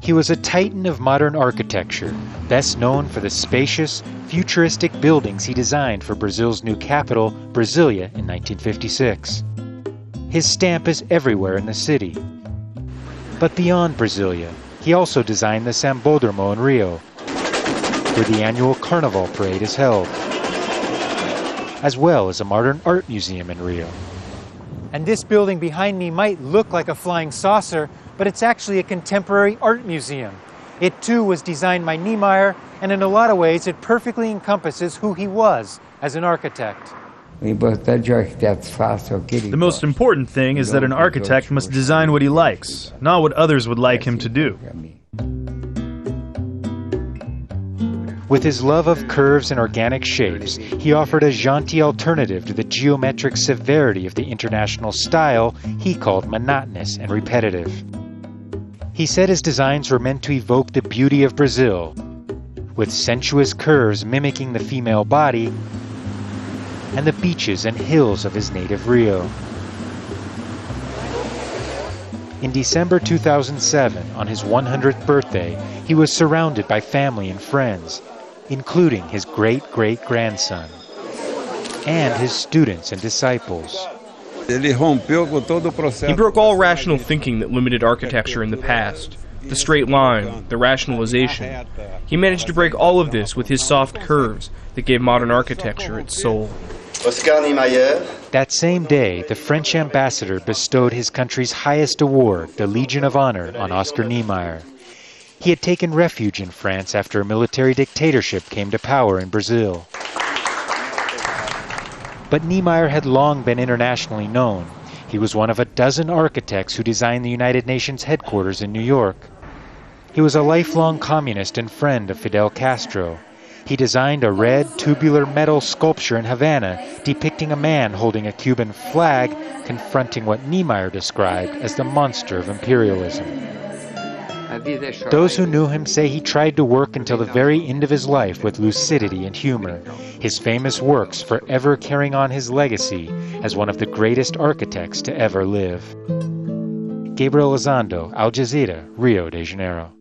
He was a titan of modern architecture, best known for the spacious, futuristic buildings he designed for Brazil's new capital, Brasilia, in 1956. His stamp is everywhere in the city. But beyond Brasilia, he also designed the Sambódromo in Rio, where the annual Carnival parade is held, as well as a modern art museum in Rio. And this building behind me might look like a flying saucer, but it's actually a contemporary art museum. It too was designed by Niemeyer, and in a lot of ways it perfectly encompasses who he was as an architect. The most important thing is that an architect must design what he likes, not what others would like him to do. With his love of curves and organic shapes, he offered a jaunty alternative to the geometric severity of the international style he called monotonous and repetitive. He said his designs were meant to evoke the beauty of Brazil, with sensuous curves mimicking the female body and the beaches and hills of his native Rio. In December 2007, on his 100th birthday, he was surrounded by family and friends, including his great-great-grandson and his students and disciples. He broke all rational thinking that limited architecture in the past. The straight line, the rationalization. He managed to break all of this with his soft curves that gave modern architecture its soul. Oscar Niemeyer. That same day, the French ambassador bestowed his country's highest award, the Legion of Honor, on Oscar Niemeyer. He had taken refuge in France after a military dictatorship came to power in Brazil. But Niemeyer had long been internationally known. He was one of a dozen architects who designed the United Nations headquarters in New York. He was a lifelong communist and friend of Fidel Castro. He designed a red, tubular metal sculpture in Havana depicting a man holding a Cuban flag confronting what Niemeyer described as the monster of imperialism. Those who knew him say he tried to work until the very end of his life with lucidity and humor, his famous works forever carrying on his legacy as one of the greatest architects to ever live. Gabriel Elizondo, Al Jazeera, Rio de Janeiro.